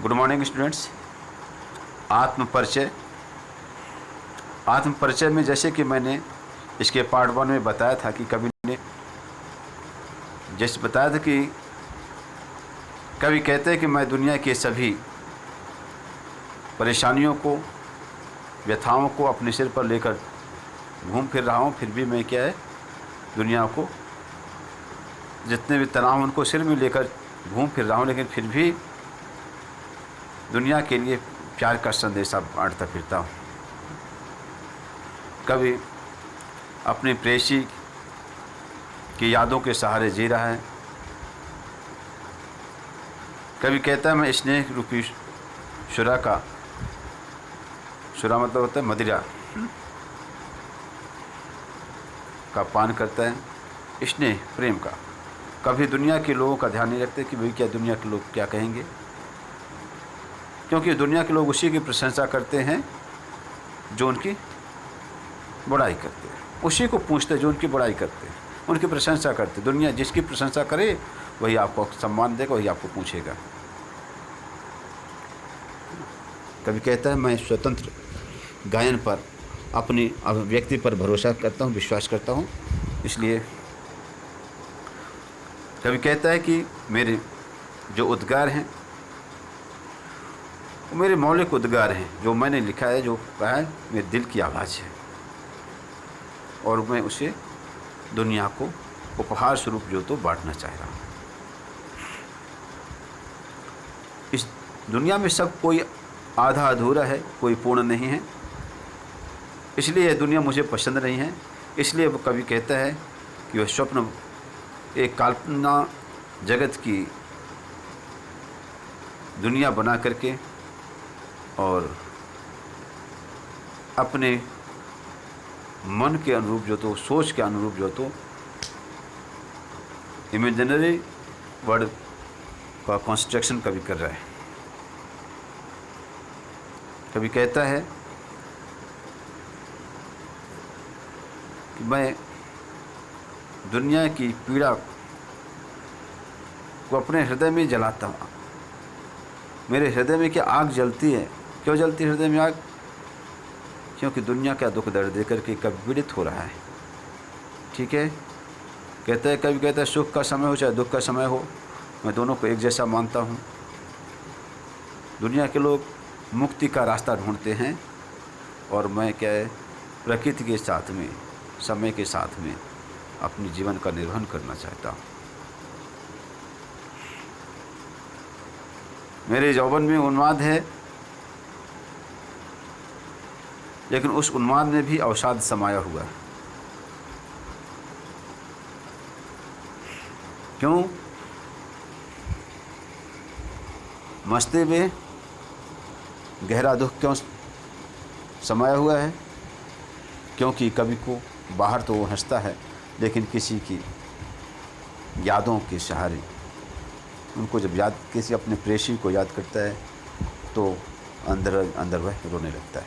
Good morning students. आत्म परिचय में जैसे कि मैंने इसके पार्ट 1 में बताया था कि कवि कहते हैं कि मैं दुनिया के सभी परेशानियों को, व्यथाओं को अपने सिर पर लेकर घूम फिर रहा हूँ, फिर भी मैं क्या है, दुनिया को जितने भी तनाव उनको सिर में लेकर घूम फिर रहा हूँ, लेकिन फिर भी दुनिया के लिए प्यार का संदेशा बांटता फिरता हूँ। कभी अपनी प्रेयसी की यादों के सहारे जी रहा है। कभी कहता है मैं स्नेह रूपी शुरा मतलब होता है मदिरा का पान करता है, स्नेह प्रेम का। कभी दुनिया के लोगों का ध्यान नहीं रखते कि भाई क्या दुनिया के लोग क्या कहेंगे, क्योंकि दुनिया के लोग उसी की प्रशंसा करते हैं जो उनकी बुराई करते हैं, उसी को पूछते हैं जो उनकी बुराई करते हैं, उनकी प्रशंसा करते। दुनिया जिसकी प्रशंसा करे वही आपको सम्मान देगा, वही आपको पूछेगा। कभी कहता है मैं स्वतंत्र गायन पर, अपनी अभिव्यक्ति पर भरोसा करता हूँ, विश्वास करता हूँ, इसलिए कभी कहता है कि मेरे जो उद्गार हैं वो मेरे मौलिक उद्गार हैं, जो मैंने लिखा है, जो कहा है, मेरे दिल की आवाज़ है और मैं उसे दुनिया को उपहार स्वरूप जो तो बांटना चाह रहा हूँ। इस दुनिया में सब कोई आधा अधूरा है, कोई पूर्ण नहीं है, इसलिए यह दुनिया मुझे पसंद नहीं है। इसलिए वो कभी कहता है कि वह स्वप्न एक कल्पना जगत की दुनिया बना करके और अपने मन के अनुरूप जो तो, सोच के अनुरूप जो तो इमेजिनरी वर्ड का कंस्ट्रक्शन कभी कर रहा है। कभी कहता है कि मैं दुनिया की पीड़ा को अपने हृदय में जलाता हूँ। मेरे हृदय में क्या आग जलती है? क्यों जलती है हृदय में आग? क्योंकि दुनिया का दुख दर्द देकर के कभी पीड़ित हो रहा है। ठीक है, कहता है, कभी कहता है सुख का समय हो चाहे दुख का समय हो, मैं दोनों को एक जैसा मानता हूँ। दुनिया के लोग मुक्ति का रास्ता ढूंढते हैं और मैं क्या है, प्रकृति के साथ में, समय के साथ में अपने जीवन का निर्वहन करना चाहता हूँ। मेरे यौवन में उन्माद है, लेकिन उस उन्माद में भी अवसाद समाया हुआ है। क्यों? मस्ती में गहरा दुख क्यों समाया हुआ है? क्योंकि कभी को बाहर तो वो हंसता है, लेकिन किसी की यादों के सहारे, उनको जब याद, किसी अपने प्रेयसी को याद करता है तो अंदर अंदर वह रोने लगता है।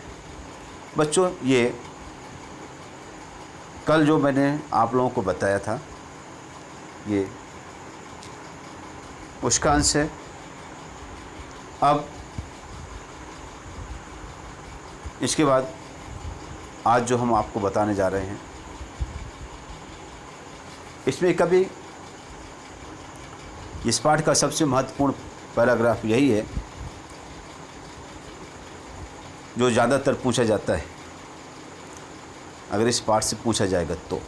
बच्चों, ये कल जो मैंने आप लोगों को बताया था, ये उसका अंश है। अब इसके बाद आज जो हम आपको बताने जा रहे हैं, इसमें कभी इस पाठ का सबसे महत्वपूर्ण पैराग्राफ यही है जो ज़्यादातर पूछा जाता है। अगर इस पाठ से पूछा जाएगा तो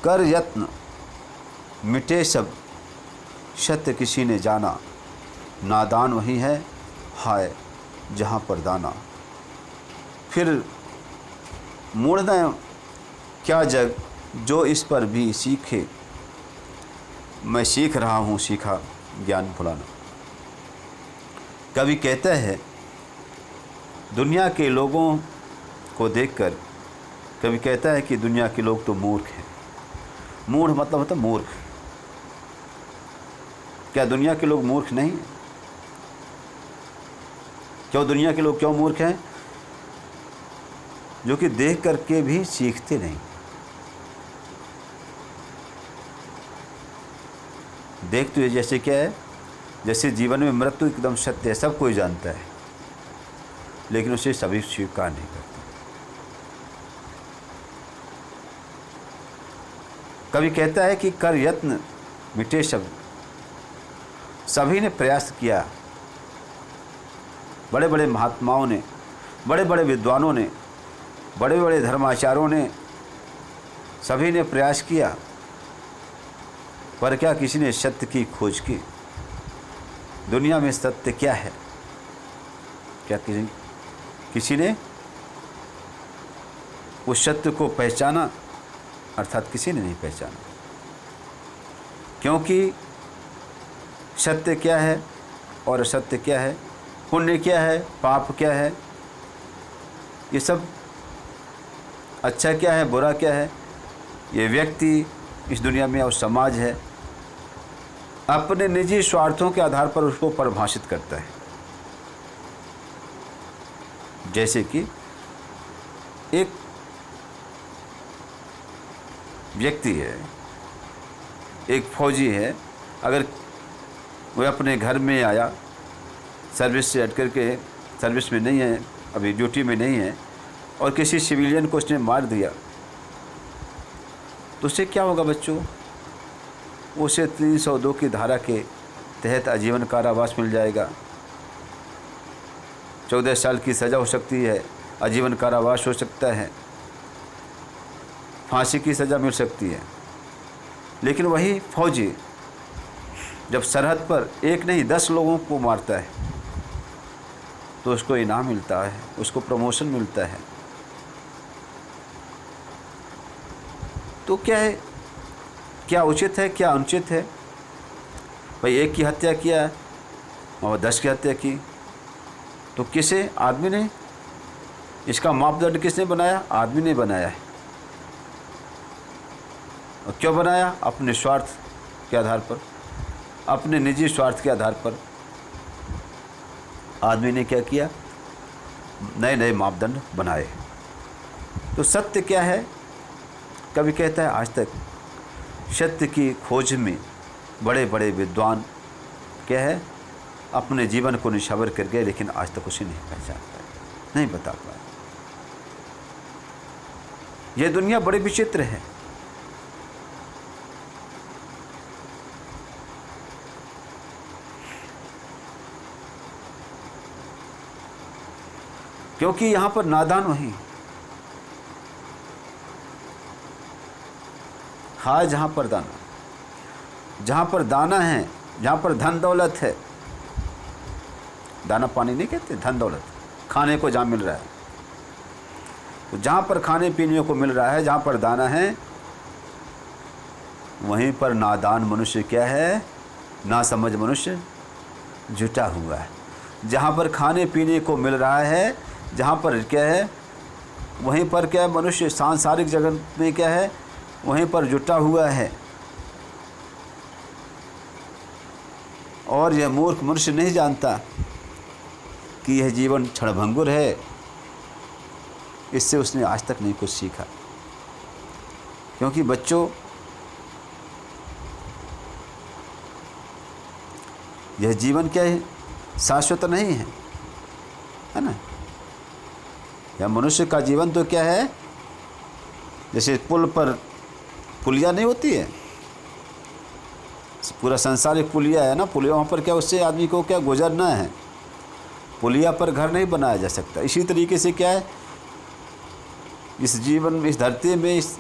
कर यत्न मिटे सब, सत्य किसी ने जाना, नादान वही है हाय जहाँ पर दाना। फिर मुड़ना क्या जग जो इस पर भी सीखे, मैं सीख रहा हूँ सीखा ज्ञान भुलाना। कवि कहता है दुनिया के लोगों को देखकर, कवि कहता है कि दुनिया के लोग तो मूर्ख हैं। मूढ़ मतलब होता है मूर्ख। क्या दुनिया के लोग मूर्ख नहीं हैं? क्यों दुनिया के लोग क्यों मूर्ख हैं? जो कि देख करके भी सीखते नहीं। देख तो ये जैसे क्या है, जैसे जीवन में मृत्यु एकदम सत्य है, सब कोई जानता है, लेकिन उसे सभी स्वीकार नहीं करते। कभी कहता है कि कर यत्न मिटे शब्द। सभी ने प्रयास किया, बड़े बड़े महात्माओं ने, बड़े बड़े विद्वानों ने, बड़े बड़े धर्माचार्यों ने, सभी ने प्रयास किया, पर क्या किसी ने सत्य की खोज की? दुनिया में सत्य क्या है? क्या किसी ने उस सत्य को पहचाना? अर्थात किसी ने नहीं पहचाना। क्योंकि सत्य क्या है और असत्य क्या है, पुण्य क्या है, पाप क्या है, ये सब अच्छा क्या है, बुरा क्या है, ये व्यक्ति इस दुनिया में और समाज है, अपने निजी स्वार्थों के आधार पर उसको परिभाषित करता है। जैसे कि एक व्यक्ति है, एक फौजी है, अगर वह अपने घर में आया, सर्विस से हट करके, सर्विस में नहीं है, अभी ड्यूटी में नहीं है, और किसी सिविलियन को उसने मार दिया, तो उससे क्या होगा बच्चों? उसे 302 की धारा के तहत आजीवन कारावास मिल जाएगा, 14 साल की सज़ा हो सकती है, आजीवन कारावास हो सकता है, फांसी की सज़ा मिल सकती है। लेकिन वही फौजी जब सरहद पर एक नहीं 10 लोगों को मारता है तो उसको इनाम मिलता है, उसको प्रमोशन मिलता है। तो क्या है, क्या उचित है, क्या अनुचित है? भाई एक की हत्या किया और 10 की हत्या की, तो किसे? आदमी ने। इसका मापदंड किसने बनाया? आदमी ने बनाया है। और क्यों बनाया? अपने स्वार्थ के आधार पर, अपने निजी स्वार्थ के आधार पर आदमी ने क्या किया? नए नए मापदंड बनाए। तो सत्य क्या है? कभी कहता है आज तक सत्य की खोज में बड़े बड़े विद्वान क्या है, अपने जीवन को निछावर कर गए, लेकिन आज तक उसे नहीं पहचान पाए, नहीं बता पाए। यह दुनिया बड़ी विचित्र है। क्योंकि यहाँ पर नादान वही हाँ, जहाँ पर दाना है, जहाँ पर धन दौलत है, दाना पानी नहीं कहते, धन दौलत खाने को जहाँ मिल रहा है, तो जहाँ पर खाने पीने को मिल रहा है, जहाँ पर दाना है, वहीं पर नादान मनुष्य क्या है? ना समझ मनुष्य जुटा हुआ है। जहाँ पर खाने पीने को मिल रहा है, जहाँ पर क्या है, वहीं पर क्या है? मनुष्य सांसारिक जगत में क्या है? वहीं पर जुटा हुआ है। और यह मूर्ख मनुष्य नहीं जानता कि यह जीवन क्षणभंगुर है। इससे उसने आज तक नहीं कुछ सीखा। क्योंकि बच्चों, यह जीवन क्या है? शाश्वत नहीं है ना? यह मनुष्य का जीवन तो क्या है? जैसे पुल पर पुलिया नहीं होती है, पूरा संसार एक पुलिया है ना, पुलिया वहाँ पर क्या, उससे आदमी को क्या गुजरना है। पुलिया पर घर नहीं बनाया जा सकता। इसी तरीके से क्या है, इस जीवन, इस धरती में, इस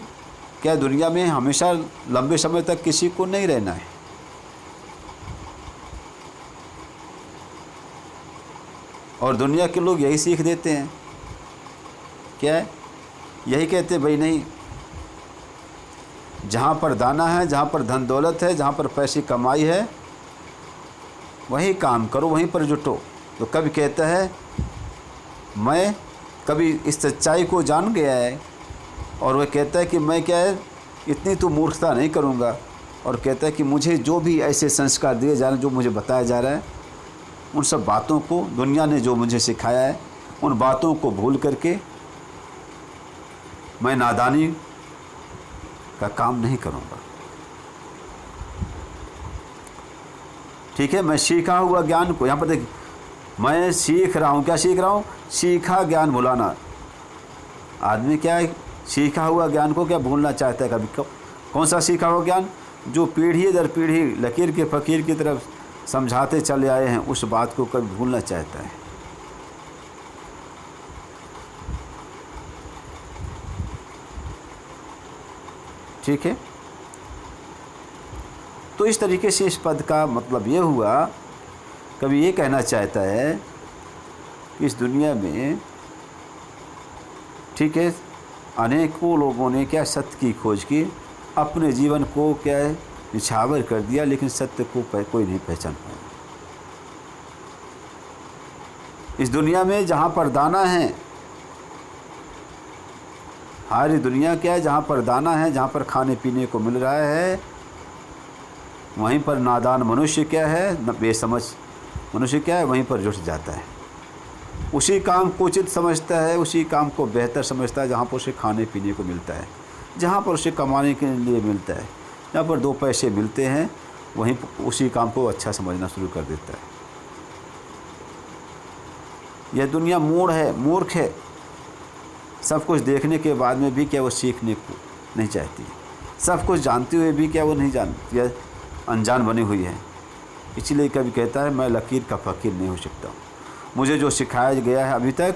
क्या दुनिया में हमेशा लंबे समय तक किसी को नहीं रहना है। और दुनिया के लोग यही सीख देते हैं, क्या है? यही कहते हैं भाई नहीं, जहाँ पर दाना है, जहाँ पर धन दौलत है, जहाँ पर पैसे कमाई है, वहीं काम करो, वहीं पर जुटो। तो कभी कहता है मैं कभी इस सच्चाई को जान गया है, और वह कहता है कि मैं क्या है, इतनी तो मूर्खता नहीं करूँगा। और कहता है कि मुझे जो भी ऐसे संस्कार दिए जा रहे हैं, जो मुझे बताया जा रहा है, उन सब बातों को, दुनिया ने जो मुझे सिखाया है, उन बातों को भूल करके मैं नादानी का काम नहीं करूँगा। ठीक है, मैं सीखा हुआ ज्ञान को, यहाँ पर देखिए, मैं सीख रहा हूँ। क्या सीख रहा हूँ? सीखा ज्ञान भुलाना। आदमी क्या है, सीखा हुआ ज्ञान को क्या भूलना चाहता है कभी? कौन सा सीखा हुआ ज्ञान? जो पीढ़ी दर पीढ़ी लकीर के फ़कीर की तरफ समझाते चले आए हैं, उस बात को कभी भूलना चाहता है। ठीक है, तो इस तरीके से इस पद का मतलब ये हुआ, कभी ये कहना चाहता है कि इस दुनिया में, ठीक है, अनेकों लोगों ने क्या सत्य की खोज की, अपने जीवन को क्या है निछावर कर दिया, लेकिन सत्य को कोई नहीं पहचान पाया। इस दुनिया में जहाँ पर दाना है, हमारी दुनिया क्या है, जहाँ पर दाना है, जहाँ पर खाने पीने को मिल रहा है, वहीं पर नादान मनुष्य क्या है, बेसमझ मनुष्य क्या है, वहीं पर जुट जाता है। उसी काम को उचित समझता है, उसी काम को बेहतर समझता है जहाँ पर उसे खाने पीने को मिलता है, जहाँ पर उसे कमाने के लिए मिलता है, जहाँ पर 2 पैसे मिलते हैं, वहीं उसी काम को अच्छा समझना शुरू कर देता है। यह दुनिया मूर्ख है। सब कुछ देखने के बाद में भी क्या वो सीखने को नहीं चाहती, सब कुछ जानते हुए भी क्या वो नहीं जानती, या अनजान बनी हुई है। इसलिए कभी कहता है मैं लकीर का फ़कीर नहीं हो सकता। मुझे जो सिखाया गया है अभी तक,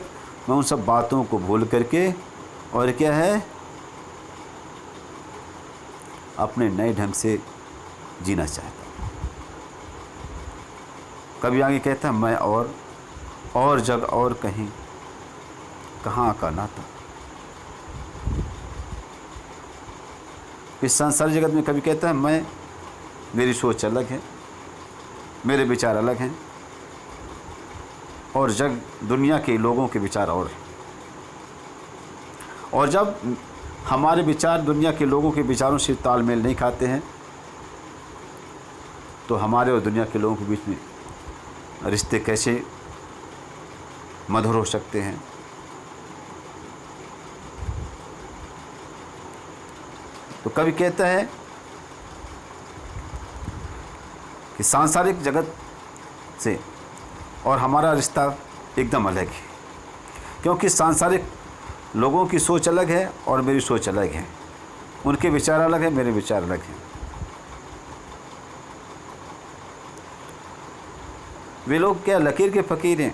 मैं उन सब बातों को भूल करके और क्या है अपने नए ढंग से जीना चाहता हूँ। कभी आगे कहता है मैं और जग और कहीं कहाँ का नाता। इस संसार जगत में कभी कहता है मेरी सोच अलग है, मेरे विचार अलग हैं, और जग दुनिया के लोगों के विचार और हैं। और जब हमारे विचार दुनिया के लोगों के विचारों से तालमेल नहीं खाते हैं, तो हमारे और दुनिया के लोगों के बीच में रिश्ते कैसे मधुर हो सकते हैं। तो कभी कहता है कि सांसारिक जगत से और हमारा रिश्ता एकदम अलग है, क्योंकि सांसारिक लोगों की सोच अलग है और मेरी सोच अलग है, उनके विचार अलग है, मेरे विचार अलग हैं। वे लोग क्या लकीर के फ़कीर हैं,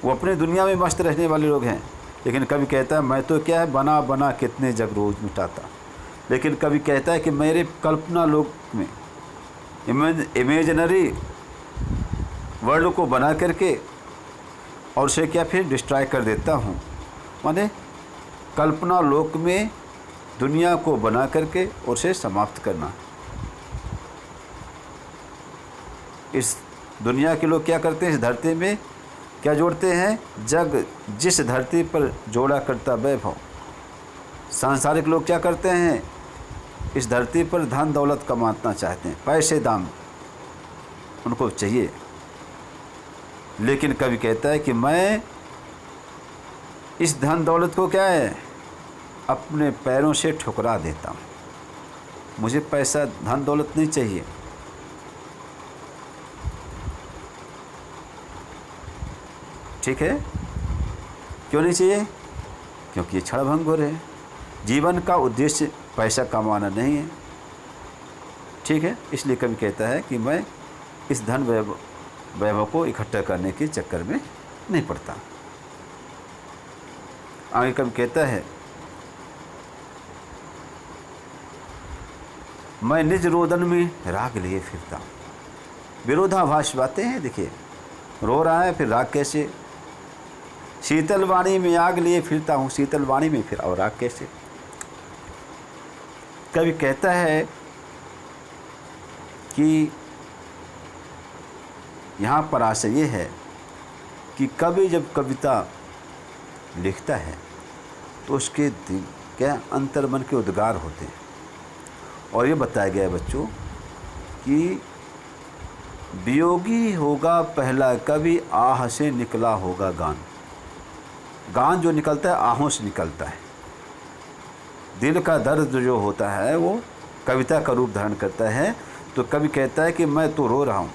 वो अपने दुनिया में मस्त रहने वाले लोग हैं। लेकिन कभी कहता है मैं तो क्या है बना बना कितने जग रोज मिटाता। लेकिन कभी कहता है कि मेरे कल्पना लोक में इमेजिनरी वर्ल्ड को बना करके और उसे क्या फिर डिस्ट्रॉय कर देता हूँ। माने कल्पना लोक में दुनिया को बना करके और उसे समाप्त करना। इस दुनिया के लोग क्या करते हैं, इस धरती में क्या जोड़ते हैं, जग जिस धरती पर जोड़ा करता वैभव। सांसारिक लोग क्या करते हैं, इस धरती पर धन दौलत कमाना चाहते हैं, पैसे दाम उनको चाहिए। लेकिन कभी कहता है कि मैं इस धन दौलत को क्या है अपने पैरों से ठुकरा देता हूँ। मुझे पैसा धन दौलत नहीं चाहिए। ठीक है, क्यों नहीं चाहिए? क्योंकि ये क्षणभंगुर है। जीवन का उद्देश्य पैसा कमाना नहीं है। ठीक है, इसलिए कभी कहता है कि मैं इस धन वैभव को इकट्ठा करने के चक्कर में नहीं पड़ता। आगे कभी कहता है मैं निज रोदन में राग लिए फिरता हूँ। विरोधाभास बातें हैं। देखिए, रो रहा है फिर राग कैसे। शीतल वाणी में आग लिए फिरता हूँ, शीतल वाणी में फिर और आग कैसे। कभी कहता है कि यहाँ पर आशय ये है कि कभी जब कविता लिखता है तो उसके क्या अंतर्मन के उद्गार होते हैं। और ये बताया गया है बच्चों कि वियोगी होगा पहला कवि, आह से निकला होगा गान। गान जो निकलता है आहों से निकलता है। दिल का दर्द जो होता है वो कविता का रूप धारण करता है। तो कवि कहता है कि मैं तो रो रहा हूँ,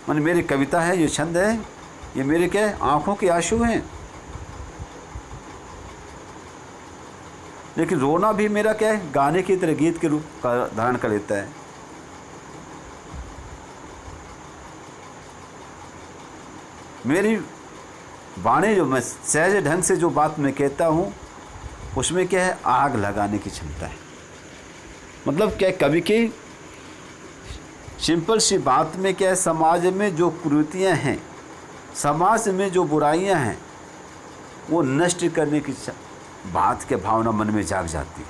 माने मेरी कविता है, ये छंद है, ये मेरे क्या है, आंखों के आंसू हैं। लेकिन रोना भी मेरा क्या है, गाने की तरह गीत के रूप का धारण कर लेता है। मेरी वाणी जो मैं सहज ढंग से जो बात मैं कहता हूँ उसमें क्या है, आग लगाने की क्षमता है। मतलब क्या है, कवि की सिंपल सी बात में क्या है, समाज में जो कुरीतियाँ हैं, समाज में जो बुराइयाँ हैं, वो नष्ट करने की बात के भावना मन में जाग जाती है।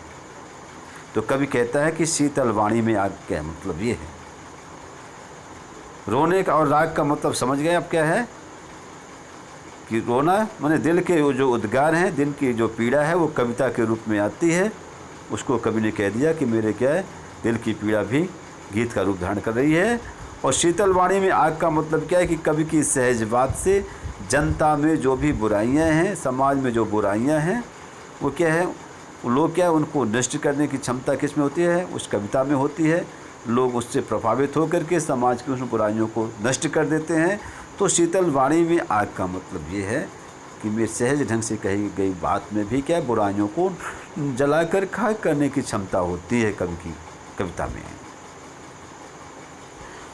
तो कवि कहता है कि शीतल वाणी में आग, क्या मतलब ये है। रोने का और राग का मतलब समझ गए अब क्या है कि रोना माने दिल के वो जो उद्गार हैं, दिल की जो पीड़ा है वो कविता के रूप में आती है। उसको कवि ने कह दिया कि मेरे क्या है, दिल की पीड़ा भी गीत का रूप धारण कर रही है। और शीतल वाणी में आग का मतलब क्या है कि कवि की सहज बात से जनता में जो भी बुराइयां हैं, समाज में जो बुराइयां हैं, वो क्या है, लोग क्या है, उनको नष्ट करने की क्षमता किस में होती है, उस कविता में होती है। लोग उससे प्रभावित होकर के समाज की उस बुराइयों को नष्ट कर देते हैं। तो शीतल वाणी में आग का मतलब ये है कि मेरे सहज ढंग से कही गई बात में भी क्या है, बुराइयों को जलाकर खाक करने की क्षमता होती है कवि की कविता में।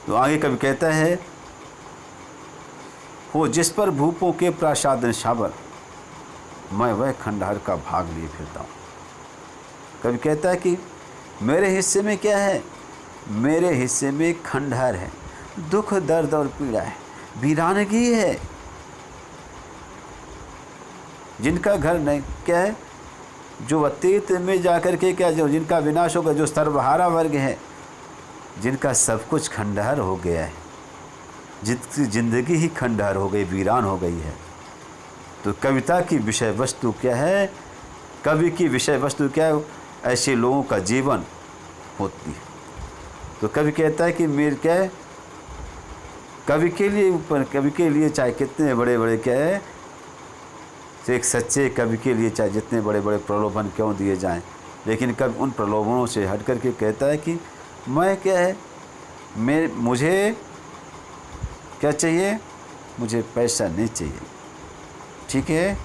तो आगे कवि कहता है, हो जिस पर भूपों के प्रासाद निशावर, मैं वह खंडहर का भाग लिए फिरता हूँ। कवि कहता है कि मेरे हिस्से में क्या है, मेरे हिस्से में खंडहर है, दुख दर्द और पीड़ा है, वीरानगी है। जिनका घर नहीं क्या है, जो अतीत में जाकर के क्या, जो जिनका विनाश होगा, जो सर्वहारा वर्ग है, जिनका सब कुछ खंडहर हो गया है, जिसकी ज़िंदगी ही खंडहर हो गई, वीरान हो गई है। तो कविता की विषय वस्तु क्या है, कवि की विषय वस्तु क्या है, ऐसे लोगों का जीवन होती है। तो कवि कहता है कि मेरे क्या है, कवि के लिए चाहे कितने बड़े बड़े क्या है, एक सच्चे कवि के लिए चाहे जितने बड़े बड़े प्रलोभन क्यों दिए जाएं, लेकिन कवि उन प्रलोभनों से हट करके कहता है कि मैं क्या है, मुझे क्या चाहिए, मुझे पैसा नहीं चाहिए, ठीक है,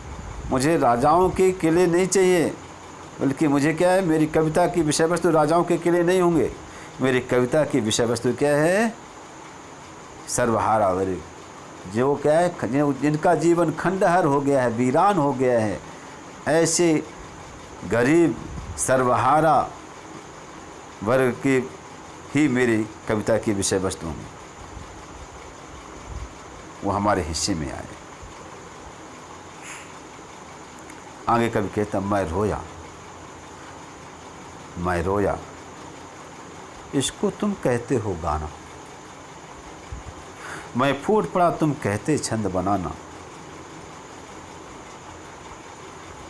मुझे राजाओं के किले नहीं चाहिए, बल्कि मुझे क्या है, मेरी कविता की विषय वस्तु राजाओं के किले नहीं होंगे। मेरी कविता की विषय वस्तु क्या है, सर्वहारा वर्ग, जो क्या है, जिनका जीवन खंडहर हो गया है, वीरान हो गया है, ऐसे गरीब सर्वहारा वर्ग की ही मेरी कविता की विषय वस्तु होंगी, वो हमारे हिस्से में आए। आगे कभी कहता, मैं रोया, इसको तुम कहते हो गाना, मैं फूट पड़ा, तुम कहते छंद बनाना,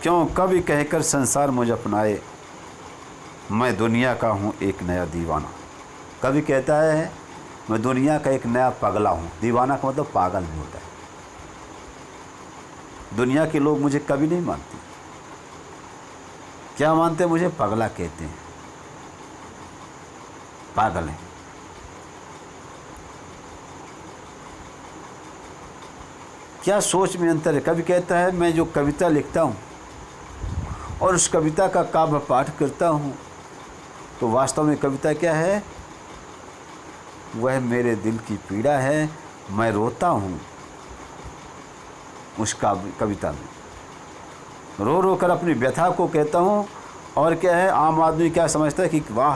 क्यों कभी कहकर संसार मुझे अपनाए, मैं दुनिया का हूँ एक नया दीवाना। कभी कहता है मैं दुनिया का एक नया पगला हूँ। दीवाना का मतलब पागल भी होता है। दुनिया के लोग मुझे कभी नहीं मानते, क्या मानते, मुझे पगला कहते हैं, पागल है। क्या सोच में अंतर है। कभी कहता है मैं जो कविता लिखता हूँ और उस कविता का काव्य पाठ करता हूँ, तो वास्तव में कविता क्या है, वह मेरे दिल की पीड़ा है, मैं रोता हूँ उस कविता में, रो रो कर अपनी व्यथा को कहता हूँ। और क्या है, आम आदमी क्या समझता है कि वाह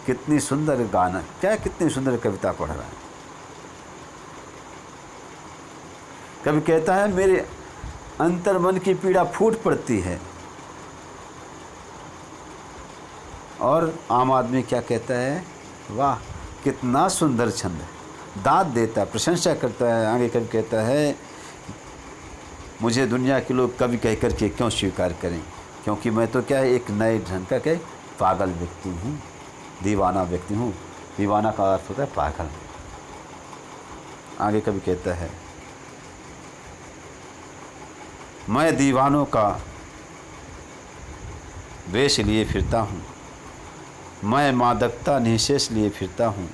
कितनी सुंदर गाना, क्या कितनी सुंदर कविता पढ़ रहा है। कभी कहता है मेरे अंतर मन की पीड़ा फूट पड़ती है, और आम आदमी क्या कहता है, वाह कितना सुंदर छंद है, दाद देता है, प्रशंसा करता है। आगे कभी कहता है मुझे दुनिया के लोग कवि कह कर के क्यों स्वीकार करें, क्योंकि मैं तो क्या है, एक नए ढंग का क्या पागल व्यक्ति हूँ, दीवाना व्यक्ति हूँ। दीवाना का अर्थ होता है पागल। आगे कभी कहता है मैं दीवानों का वेश लिए फिरता हूँ, मैं मादकता निःशेष लिए फिरता हूँ,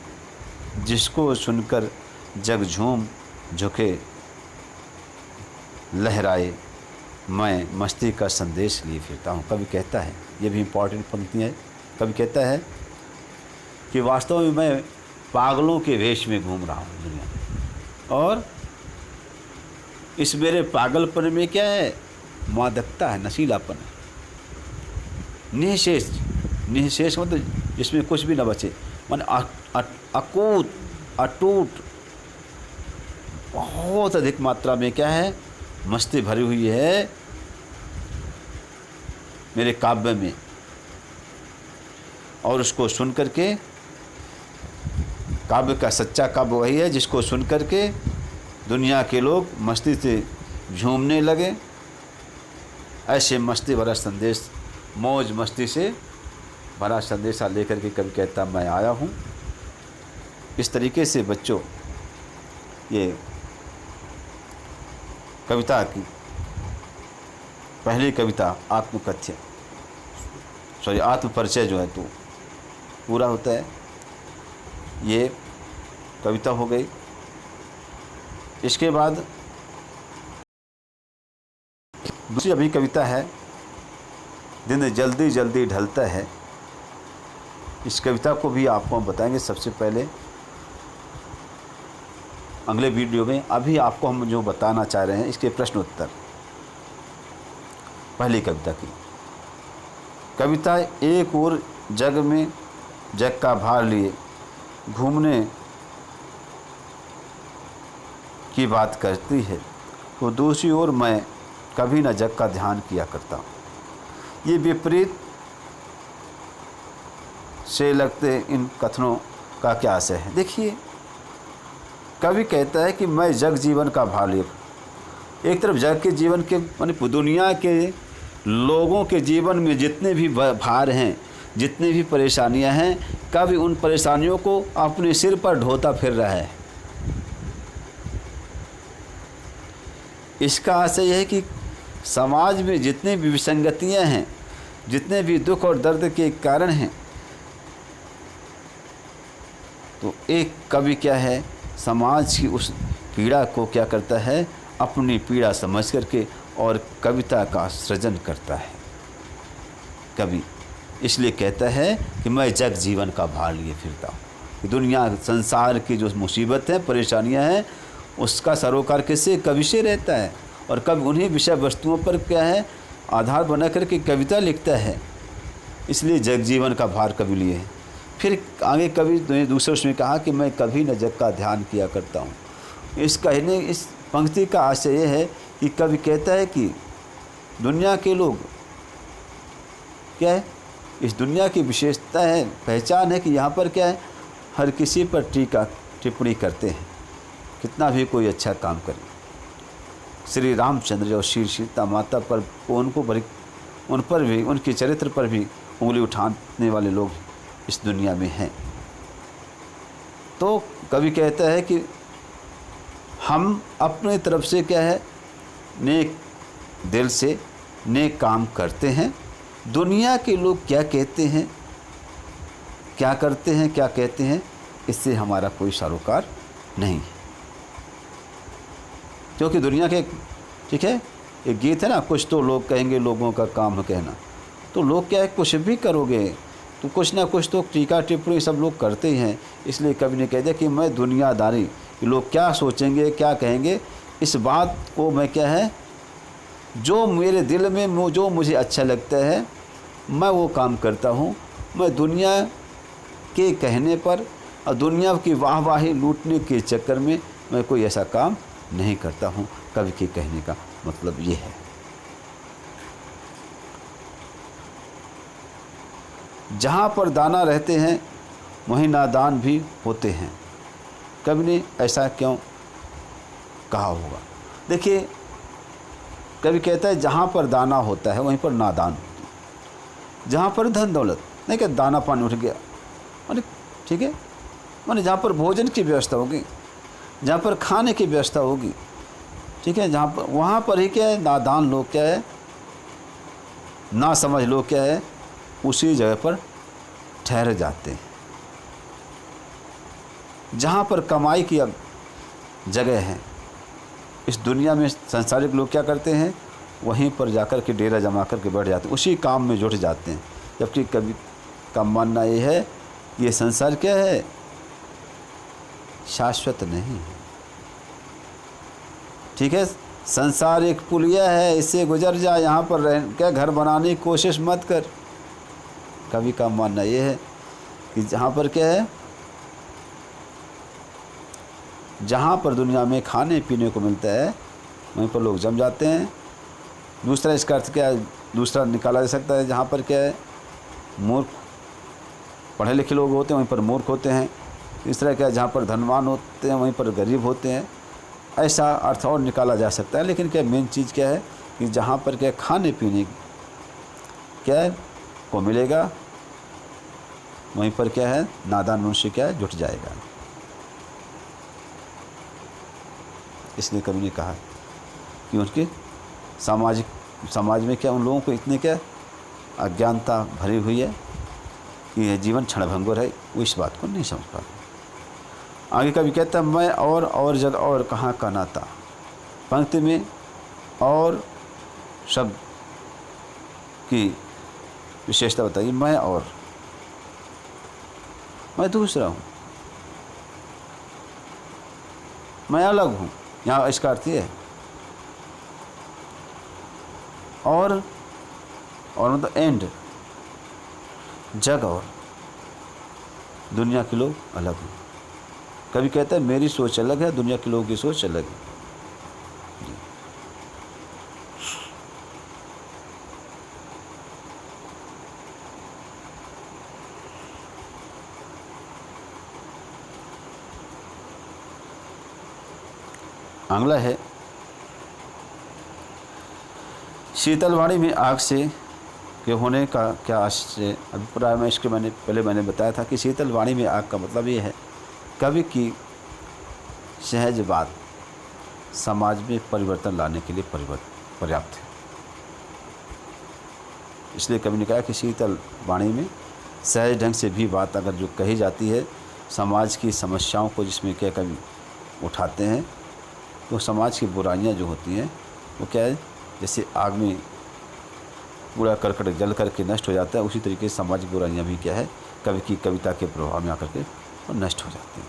जिसको सुनकर जग झूम झुके लहराए, मैं मस्ती का संदेश लिए फिरता हूँ। कवि कहता है, ये भी इम्पॉर्टेंट पंक्ति है। कवि कहता है कि वास्तव में मैं पागलों के वेश में घूम रहा हूँ दुनिया में, और इस मेरे पागलपन में क्या है? मादकता है, नशीलापन है। निःशेष, निःशेष मतलब जिसमें कुछ भी न बचे, माने अकूत, अटूट, बहुत अधिक मात्रा में क्या है? मस्ती भरी हुई है मेरे काव्य में। और उसको सुन करके, काव्य का सच्चा काव्य वही है जिसको सुन करके दुनिया के लोग मस्ती से झूमने लगे। ऐसे मस्ती भरा संदेश, मौज मस्ती से भरा संदेशा लेकर के कवि कहता मैं आया हूँ। इस तरीके से बच्चों, ये कविता की पहली कविता आत्मकथ्य, सॉरी आत्मपरिचय जो है तो पूरा होता है। ये कविता हो गई। इसके बाद दूसरी अभी कविता है, दिन जल्दी जल्दी ढलता है। इस कविता को भी आपको हम बताएंगे सबसे पहले अगले वीडियो में। अभी आपको हम जो बताना चाह रहे हैं इसके प्रश्न उत्तर। पहली कविता की कविता, एक और जग में जग का भार लिए घूमने की बात करती है, तो दूसरी ओर मैं कभी न जग का ध्यान किया करता हूँ। ये विपरीत से लगते इन कथनों का क्या आशय है? देखिए, कवि कहता है कि मैं जग जीवन का भार लिए, एक तरफ जग के जीवन के माने दुनिया के लोगों के जीवन में जितने भी भार हैं, जितनी भी परेशानियां हैं, कवि उन परेशानियों को अपने सिर पर ढोता फिर रहा है। इसका आशय यह है कि समाज में जितने भी विसंगतियां हैं, जितने भी दुख और दर्द के कारण हैं, तो एक कवि क्या है, समाज की उस पीड़ा को क्या करता है, अपनी पीड़ा समझ करके और कविता का सृजन करता है। कवि इसलिए कहता है कि मैं जग जीवन का भार लिए फिरता हूँ। दुनिया संसार की जो मुसीबत है, परेशानियाँ हैं, उसका सरोकार किससे? कवि से रहता है। और कवि उन्हीं विषय वस्तुओं पर क्या है, आधार बना करके कविता लिखता है। इसलिए जग जीवन का भार कवि लिए है। फिर आगे कवि ने दूसरे उसमें कहा कि मैं कभी न जग का ध्यान किया करता हूँ। इस कहने, इस पंक्ति का आशय यह है कि कवि कहता है कि दुनिया के लोग क्या है, इस दुनिया की विशेषता है, पहचान है कि यहाँ पर क्या है, हर किसी पर टीका टिप्पणी करते हैं, कितना भी कोई अच्छा काम करे। श्री रामचंद्र और श्री सीता माता पर, उनको बड़ी, उन पर भी, उनके चरित्र पर भी उंगली उठाने वाले लोग इस दुनिया में हैं। तो कवि कहता है कि हम अपने तरफ से क्या है, नेक दिल से नेक काम करते हैं। दुनिया के लोग क्या कहते हैं, क्या करते हैं, क्या कहते हैं, इससे हमारा कोई सरोकार नहीं है। क्योंकि दुनिया के, ठीक है, एक गीत है ना, कुछ तो लोग कहेंगे लोगों का काम है कहना। तो लोग क्या है, कुछ भी करोगे तो कुछ ना कुछ तो टीका टिप्पणी सब लोग करते ही हैं। इसलिए कवि ने कह दिया कि मैं दुनियादारी, लोग क्या सोचेंगे, क्या कहेंगे, इस बात को मैं क्या है, जो मेरे दिल में, जो मुझे अच्छा लगता है, मैं वो काम करता हूँ। मैं दुनिया के कहने पर और दुनिया की वाहवाही लूटने के चक्कर में मैं कोई ऐसा काम नहीं करता हूँ। कवि के कहने का मतलब ये है। जहाँ पर दाना रहते हैं वहीं नादान भी होते हैं। कवि ने ऐसा क्यों कहा होगा? देखिए, कवि कहता है जहाँ पर दाना होता है वहीं पर नादान होते हैं। जहाँ पर धन दौलत नहीं, क्या दाना पानी उठ गया, माने ठीक है, माने जहाँ पर भोजन की व्यवस्था होगी, जहाँ पर खाने की व्यवस्था होगी, ठीक है, जहाँ पर वहाँ पर ही क्या है, नादान लोग क्या है, ना समझ लोग क्या है, उसी जगह पर ठहर जाते हैं। जहाँ पर कमाई की जगह है, इस दुनिया में संसारिक लोग क्या करते हैं, वहीं पर जाकर के डेरा जमा करके बैठ जाते हैं, उसी काम में जुट जाते हैं। जबकि कभी का मानना ये है कि ये संसार क्या है, शाश्वत नहीं है। ठीक है, संसार एक पुलिया है, इससे गुजर जा, यहाँ पर रह क्या घर बनाने की कोशिश मत कर। कभी का मानना ये है कि जहाँ पर क्या है, जहाँ पर दुनिया में खाने पीने को मिलता है वहीं पर लोग जम जाते हैं। दूसरा इसका अर्थ क्या है, दूसरा निकाला जा सकता है, जहाँ पर क्या है, मूर्ख पढ़े लिखे लोग होते हैं वहीं पर मूर्ख होते हैं। तीसरा क्या है, जहाँ पर धनवान होते हैं वहीं पर गरीब होते हैं। ऐसा अर्थ और निकाला जा सकता है। लेकिन क्या मेन चीज़ क्या है कि जहाँ पर क्या खाने पीने क्या है को मिलेगा, वहीं पर क्या है, नादान मनुष्य क्या है, जुट जाएगा। इसलिए कवि ने कहा कि उनके समाज में क्या उन लोगों को इतने क्या अज्ञानता भरी हुई है कि यह जीवन क्षणभंगुर है, वो इस बात को नहीं समझ पाते। आगे कभी कहता है, मैं और जग और कहाँ का नाता। पंक्ति में और शब्द की विशेषता बताइए। मैं और, मैं दूसरा हूँ, मैं अलग हूँ, यहाँ इसका अर्थ ये है। और मतलब एंड, जग और दुनिया के लोग अलग हैं। कभी कहता है मेरी सोच अलग है, दुनिया के लोगों की सोच अलग है। अगला है, शीतलवाणी में आग से के होने का क्या आश्चर्य अभिप्राय में। इसके मैंने बताया था कि शीतलवाणी में आग का मतलब ये है, कवि की सहज बात समाज में परिवर्तन लाने के लिए पर्याप्त है। इसलिए कवि ने कहा कि शीतलवाणी में सहज ढंग से भी बात अगर जो कही जाती है, समाज की समस्याओं को जिसमें क्या कवि उठाते हैं, तो समाज की बुराइयां जो होती हैं वो क्या है, जैसे आग में कूड़ा करकट जल करके नष्ट हो जाता है, उसी तरीके से सामाजिक बुराइयां भी क्या है, कवि की कविता के प्रभाव में आकर के वो नष्ट हो जाती हैं।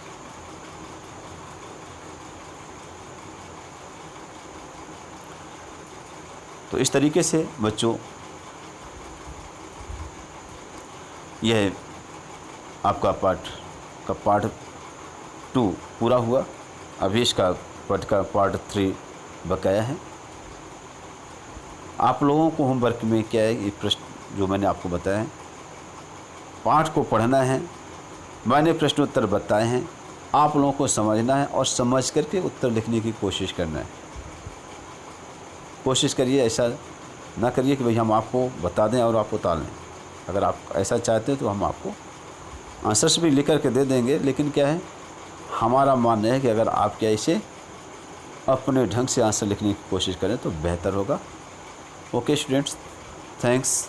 तो इस तरीके से बच्चों, यह आपका पार्ट 2 पूरा हुआ। अभी इसका पार्ट 3 बकाया है। आप लोगों को होमवर्क में क्या है, ये प्रश्न जो मैंने आपको बताया है, पाठ को पढ़ना है, मैंने प्रश्नोत्तर बताए हैं, आप लोगों को समझना है और समझ करके उत्तर लिखने की कोशिश करना है। कोशिश करिए, ऐसा ना करिए कि भाई हम आपको बता दें और आप उतार लें। अगर आप ऐसा चाहते हैं तो हम आपको आंसर्स भी लिख करके दे देंगे, लेकिन क्या है, हमारा मानना है कि अगर आप क्या इसे अपने ढंग से आंसर लिखने की कोशिश करें तो बेहतर होगा। Okay students, thanks.